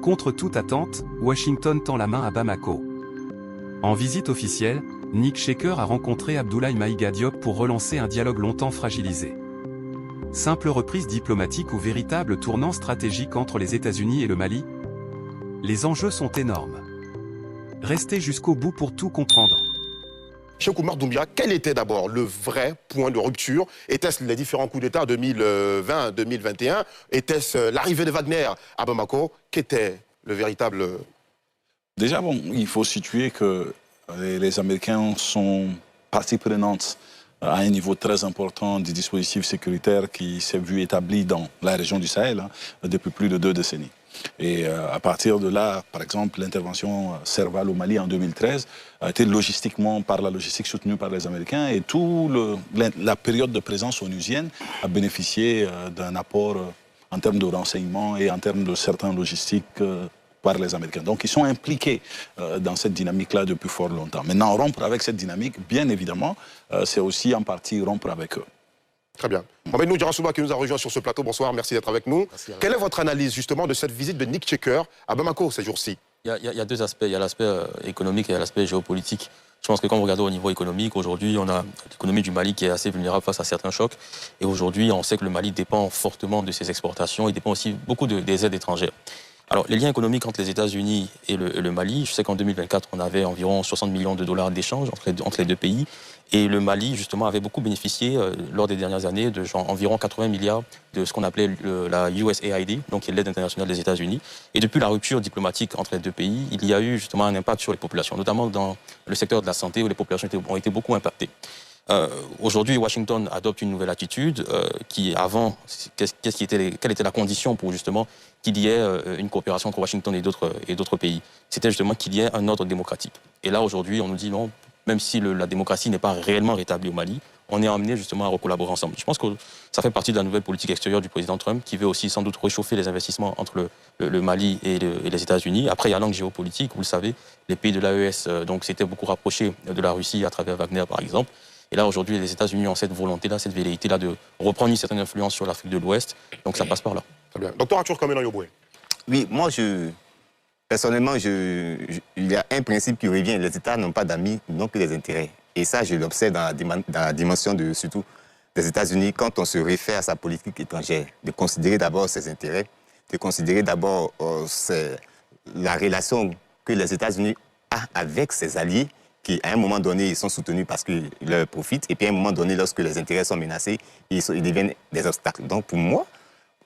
Contre toute attente, Washington tend la main à Bamako. En visite officielle, Nick Shaker a rencontré Abdoulaye Maïga Diop pour relancer un dialogue longtemps fragilisé. Simple reprise diplomatique ou véritable tournant stratégique entre les États-Unis et le Mali? Les enjeux sont énormes. Restez jusqu'au bout pour tout comprendre. Cheikh Oumar Doumbia, quel était d'abord le vrai point de rupture? Était-ce les différents coups d'État 2020-2021? Était-ce l'arrivée de Wagner à Bamako? Qu'était le véritable... Déjà, bon, il faut situer que les Américains sont partie prenante à un niveau très important du dispositif sécuritaire qui s'est vu établi dans la région du Sahel depuis plus de 2 décennies. Et à partir de là, par exemple, l'intervention Serval au Mali en 2013 a été logistiquement, par la logistique soutenue par les Américains, et toute la période de présence onusienne a bénéficié d'un apport en termes de renseignement et en termes de certains logistiques par les Américains. Donc ils sont impliqués dans cette dynamique-là depuis fort longtemps. Maintenant, rompre avec cette dynamique, bien évidemment, c'est aussi en partie rompre avec eux. Très bien. Mohamed Noudjarassouba qui nous a rejoint sur ce plateau. Bonsoir, merci d'être avec nous. Quelle est votre analyse justement de cette visite de Nick Shaker à Bamako ces jours-ci? Il y a 2 aspects. Il y a l'aspect économique et l'aspect géopolitique. Je pense que quand vous regardez au niveau économique, aujourd'hui, on a l'économie du Mali qui est assez vulnérable face à certains chocs. Et aujourd'hui, on sait que le Mali dépend fortement de ses exportations. Il dépend aussi beaucoup des aides étrangères. Alors, les liens économiques entre les États-Unis et le Mali, je sais qu'en 2024, on avait environ 60 millions de dollars d'échanges entre les 2 pays. Et le Mali, justement, avait beaucoup bénéficié lors des dernières années de environ 80 milliards de ce qu'on appelait la USAID, donc l'aide internationale des États-Unis. Et depuis la rupture diplomatique entre les 2 pays, il y a eu justement un impact sur les populations, notamment dans le secteur de la santé où les populations ont été beaucoup impactées. Aujourd'hui, Washington adopte une nouvelle attitude qui, avant, quelle était la condition pour justement qu'il y ait une coopération entre Washington et d'autres pays? C'était justement qu'il y ait un ordre démocratique. Et là, aujourd'hui, on nous dit non, même si la démocratie n'est pas réellement rétablie au Mali, on est amené justement à recollaborer ensemble. Je pense que ça fait partie de la nouvelle politique extérieure du président Trump qui veut aussi sans doute réchauffer les investissements entre le Mali et les États-Unis. Après, il y a l'angle géopolitique, vous le savez, les pays de l'AES donc s'étaient beaucoup rapprochés de la Russie à travers Wagner, par exemple. Et là, aujourd'hui, les États-Unis ont cette volonté-là, cette velléité-là de reprendre une certaine influence sur l'Afrique de l'Ouest. Donc ça passe par là. Très bien. Docteur Arthur Kamena Yoboué. Oui, moi, personnellement, il y a un principe qui revient. Les États n'ont pas d'amis, n'ont que des intérêts. Et ça, je l'observe dans la dimension surtout des États-Unis quand on se réfère à sa politique étrangère. De considérer d'abord ses intérêts, de considérer d'abord la relation que les États-Unis ont avec ses alliés, qui, à un moment donné, ils sont soutenus parce qu'ils leur profitent, et puis à un moment donné, lorsque les intérêts sont menacés, ils deviennent des obstacles. Donc, pour moi,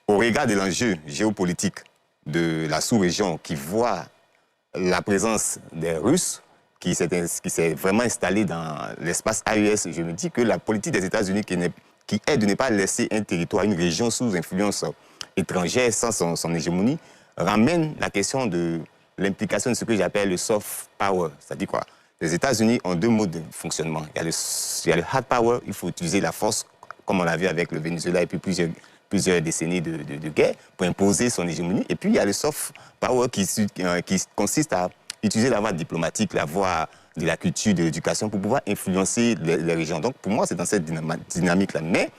au regard de l'enjeu géopolitique de la sous-région qui voit la présence des Russes, qui s'est vraiment installée dans l'espace AES, je me dis que la politique des États-Unis qui est de ne pas laisser un territoire, une région sous influence étrangère, sans son hégémonie, ramène la question de l'implication de ce que j'appelle le soft power. C'est-à-dire quoi? Les États-Unis ont 2 modes de fonctionnement. Il y a le hard power, il faut utiliser la force, comme on l'a vu avec le Venezuela et puis plusieurs décennies de guerre, pour imposer son hégémonie. Et puis il y a le soft power qui consiste à utiliser la voie diplomatique, la voie de la culture, de l'éducation, pour pouvoir influencer les régions. Donc pour moi, c'est dans cette dynamique-là. Mais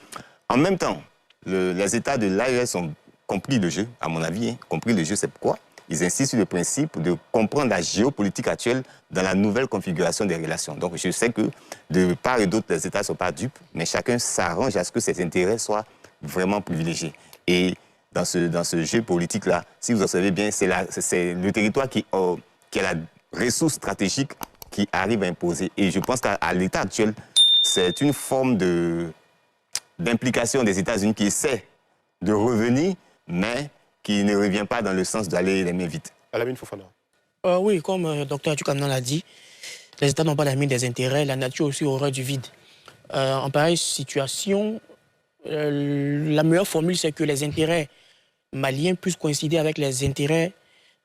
en même temps, les États de l'AES ont compris le jeu, à mon avis. Compris le jeu, c'est pourquoi ils insistent sur le principe de comprendre la géopolitique actuelle dans la nouvelle configuration des relations. Donc je sais que de part et d'autre, les États ne sont pas dupes, mais chacun s'arrange à ce que ses intérêts soient vraiment privilégiés. Et dans ce jeu politique-là, si vous observez bien, c'est le territoire qui a la ressource stratégique qui arrive à imposer. Et je pense qu'à l'état actuel, c'est une forme d'implication des États-Unis qui essaie de revenir, mais qui ne revient pas dans le sens d'aller les mains vite. Alamine Fofana. Oui, comme le docteur Tukamnan l'a dit, les États n'ont pas la main des intérêts, la nature aussi horreur du vide. En pareille situation, la meilleure formule, c'est que les intérêts maliens puissent coïncider avec les intérêts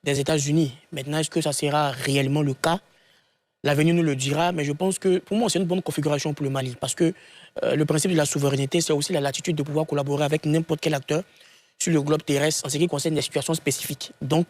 des États-Unis. Maintenant, est-ce que ça sera réellement le cas? L'avenir nous le dira, mais je pense que, pour moi, c'est une bonne configuration pour le Mali, parce que le principe de la souveraineté, c'est aussi la latitude de pouvoir collaborer avec n'importe quel acteur sur le globe terrestre en ce qui concerne des situations spécifiques. Donc,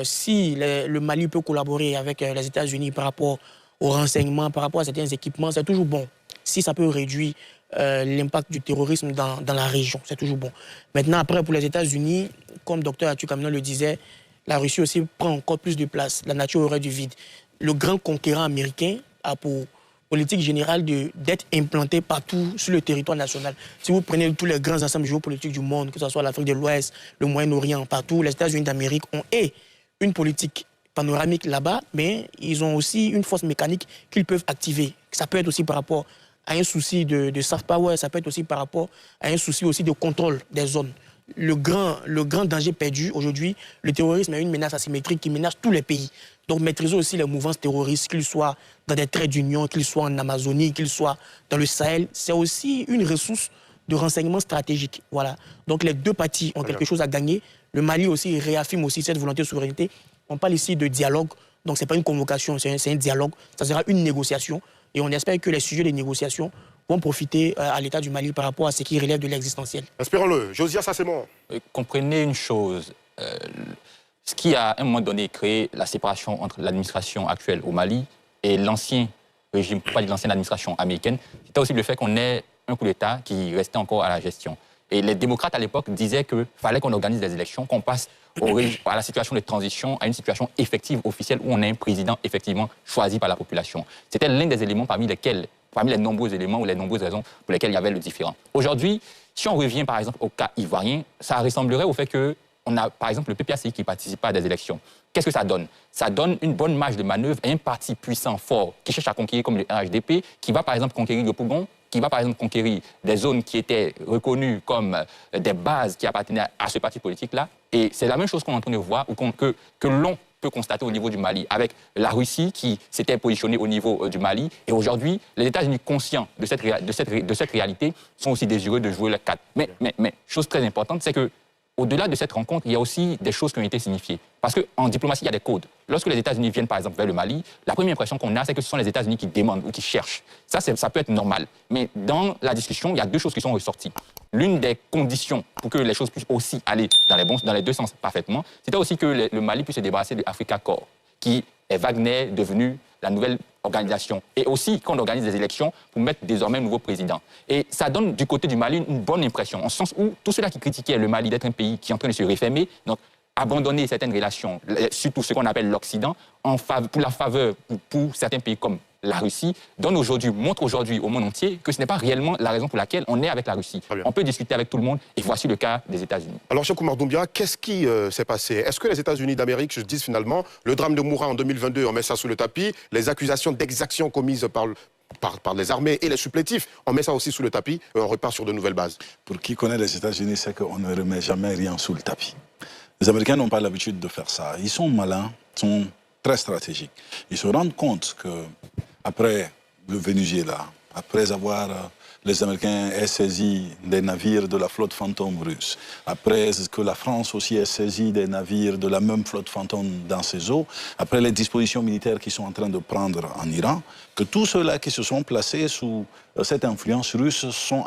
si le Mali peut collaborer avec les États-Unis par rapport aux renseignements, par rapport à certains équipements, c'est toujours bon. Si ça peut réduire l'impact du terrorisme dans la région, c'est toujours bon. Maintenant, après, pour les États-Unis, comme Dr. Atu Kamina le disait, la Russie aussi prend encore plus de place, la nature aurait du vide. Le grand conquérant américain a pour politique générale d'être implanté partout sur le territoire national. Si vous prenez tous les grands ensembles géopolitiques du monde, que ce soit l'Afrique de l'Ouest, le Moyen-Orient, partout, les États-Unis d'Amérique ont une politique panoramique là-bas, mais ils ont aussi une force mécanique qu'ils peuvent activer. Ça peut être aussi par rapport à un souci de soft power, ça peut être aussi par rapport à un souci aussi de contrôle des zones. Le grand danger perdu aujourd'hui, le terrorisme est une menace asymétrique qui menace tous les pays. Donc maîtriser aussi les mouvances terroristes, qu'ils soient dans des traits d'union, qu'ils soient en Amazonie, qu'ils soient dans le Sahel, c'est aussi une ressource de renseignement stratégique. Voilà. Donc les deux parties ont quelque chose à gagner. Le Mali aussi réaffirme aussi cette volonté de souveraineté. On parle ici de dialogue, donc ce n'est pas une convocation, c'est un dialogue. Ça sera une négociation et on espère que les sujets des négociations vont profiter à l'État du Mali par rapport à ce qui relève de l'existentiel. Espérons-le. Josias, ça c'est bon. Comprenez une chose. Ce qui a, à un moment donné, créé la séparation entre l'administration actuelle au Mali et l'ancien régime, pas l'ancienne administration américaine, c'était aussi le fait qu'on ait un coup d'État qui restait encore à la gestion. Et les démocrates, à l'époque, disaient qu'il fallait qu'on organise des élections, qu'on passe à la situation de transition, à une situation effective, officielle, où on a un président effectivement choisi par la population. C'était l'un des éléments parmi les nombreux éléments ou les nombreuses raisons pour lesquelles il y avait le différend. Aujourd'hui, si on revient par exemple au cas ivoirien, ça ressemblerait au fait qu'on a par exemple le PPACI qui participe à des élections. Qu'est-ce que ça donne? Ça donne une bonne marge de manœuvre à un parti puissant, fort, qui cherche à conquérir comme le RHDP, qui va par exemple conquérir le Pougon, qui va par exemple conquérir des zones qui étaient reconnues comme des bases qui appartenaient à ce parti politique-là. Et c'est la même chose qu'on est en train de voir, ou que l'on peut constater au niveau du Mali, avec la Russie qui s'était positionnée au niveau du Mali. Et aujourd'hui, les États-Unis, conscients de cette réalité, sont aussi désireux de jouer le cadre. Mais chose très importante, c'est que au-delà de cette rencontre, il y a aussi des choses qui ont été signifiées. Parce qu'en diplomatie, il y a des codes. Lorsque les États-Unis viennent, par exemple, vers le Mali, la première impression qu'on a, c'est que ce sont les États-Unis qui demandent ou qui cherchent. Ça peut être normal. Mais dans la discussion, il y a deux choses qui sont ressorties. L'une des conditions pour que les choses puissent aussi aller dans les deux sens parfaitement, c'était aussi que le Mali puisse se débarrasser de Africa Corps, qui est Wagner devenu la nouvelle organisation. Et aussi qu'on organise des élections pour mettre désormais un nouveau président. Et ça donne du côté du Mali une bonne impression, en ce sens où tous ceux-là qui critiquaient le Mali d'être un pays qui est en train de se refermer, donc abandonner certaines relations, surtout ce qu'on appelle l'Occident, pour la faveur pour certains pays comme la Russie, montre aujourd'hui au monde entier que ce n'est pas réellement la raison pour laquelle on est avec la Russie. On peut discuter avec tout le monde, et voici le cas des États-Unis. Alors, Cheikh Oumar Doumbia, qu'est-ce qui s'est passé? Est-ce que les États-Unis d'Amérique se disent finalement, le drame de Moura en 2022, on met ça sous le tapis, les accusations d'exactions commises par les armées et les supplétifs, on met ça aussi sous le tapis et on repart sur de nouvelles bases? Pour qui connaît les États-Unis, c'est qu'on ne remet jamais rien sous le tapis. Les Américains n'ont pas l'habitude de faire ça. Ils sont malins, sont très stratégiques. Ils se rendent compte qu'après le Venezuela, après avoir les Américains aient saisi des navires de la flotte fantôme russe, après que la France aussi ait saisi des navires de la même flotte fantôme dans ses eaux, après les dispositions militaires qu'ils sont en train de prendre en Iran, que tous ceux-là qui se sont placés sous cette influence russe sont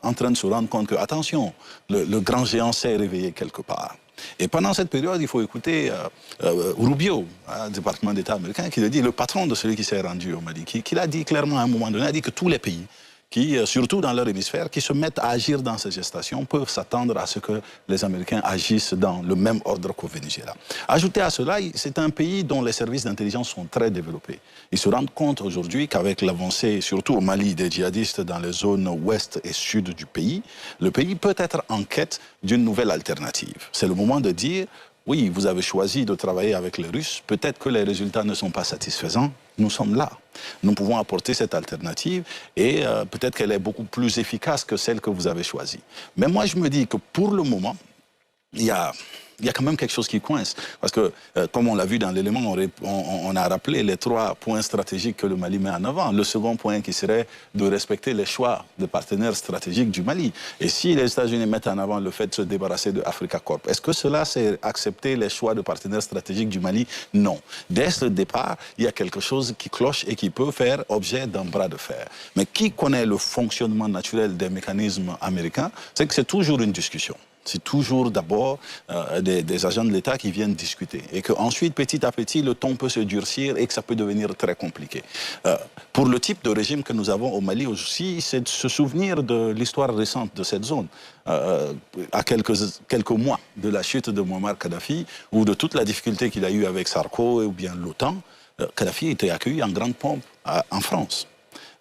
en train de se rendre compte que, attention, le grand géant s'est réveillé quelque part. Et pendant cette période, il faut écouter Rubio, département d'État américain, qui le dit, le patron de celui qui s'est rendu au Mali, qui l'a dit clairement à un moment donné, a dit que tous les pays qui, surtout dans leur hémisphère, qui se mettent à agir dans ces gestations, peuvent s'attendre à ce que les Américains agissent dans le même ordre qu'au Venezuela. Ajoutez à cela, c'est un pays dont les services d'intelligence sont très développés. Ils se rendent compte aujourd'hui qu'avec l'avancée, surtout au Mali, des djihadistes dans les zones ouest et sud du pays, le pays peut être en quête d'une nouvelle alternative. C'est le moment de dire, oui, vous avez choisi de travailler avec les Russes, peut-être que les résultats ne sont pas satisfaisants, nous sommes là. Nous pouvons apporter cette alternative et peut-être qu'elle est beaucoup plus efficace que celle que vous avez choisie. Mais moi, je me dis que pour le moment, il y a quand même quelque chose qui coince. Parce que, comme on l'a vu dans l'élément, on a rappelé les 3 points stratégiques que le Mali met en avant. Le second point qui serait de respecter les choix des partenaires stratégiques du Mali. Et si les États-Unis mettent en avant le fait de se débarrasser de Africa Corp, est-ce que cela, c'est accepter les choix de partenaires stratégiques du Mali? Non. Dès le départ, il y a quelque chose qui cloche et qui peut faire objet d'un bras de fer. Mais qui connaît le fonctionnement naturel des mécanismes américains, c'est que c'est toujours une discussion. C'est toujours d'abord des agents de l'État qui viennent discuter. Et qu'ensuite, petit à petit, le ton peut se durcir et que ça peut devenir très compliqué. Pour le type de régime que nous avons au Mali aussi, c'est de se souvenir de l'histoire récente de cette zone. À quelques mois de la chute de Muammar Kadhafi ou de toute la difficulté qu'il a eue avec Sarko ou bien l'OTAN, Kadhafi était accueilli en grande pompe en France.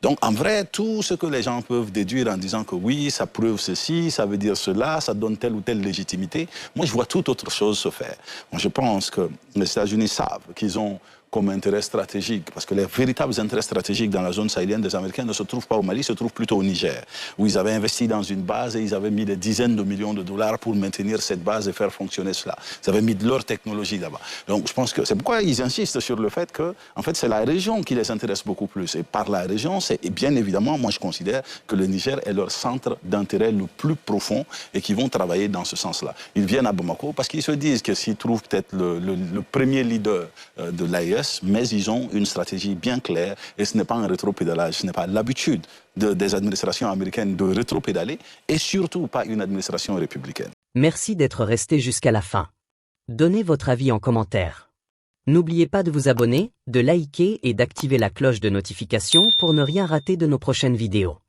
Donc, en vrai, tout ce que les gens peuvent déduire en disant que oui, ça prouve ceci, ça veut dire cela, ça donne telle ou telle légitimité, moi, je vois toute autre chose se faire. Moi, je pense que les États-Unis savent qu'ils ont comme intérêt stratégique, parce que les véritables intérêts stratégiques dans la zone sahélienne des Américains ne se trouvent pas au Mali, se trouvent plutôt au Niger, où ils avaient investi dans une base et ils avaient mis des dizaines de millions de dollars pour maintenir cette base et faire fonctionner cela. Ils avaient mis de leur technologie là-bas. Donc je pense que c'est pourquoi ils insistent sur le fait que, en fait, c'est la région qui les intéresse beaucoup plus. Et par la région, c'est bien évidemment, moi je considère que le Niger est leur centre d'intérêt le plus profond et qu'ils vont travailler dans ce sens-là. Ils viennent à Bamako parce qu'ils se disent que s'ils trouvent peut-être le premier leader de l'AES, mais ils ont une stratégie bien claire et ce n'est pas un rétropédalage, ce n'est pas l'habitude des administrations américaines de rétropédaler et surtout pas une administration républicaine. Merci d'être resté jusqu'à la fin. Donnez votre avis en commentaire. N'oubliez pas de vous abonner, de liker et d'activer la cloche de notification pour ne rien rater de nos prochaines vidéos.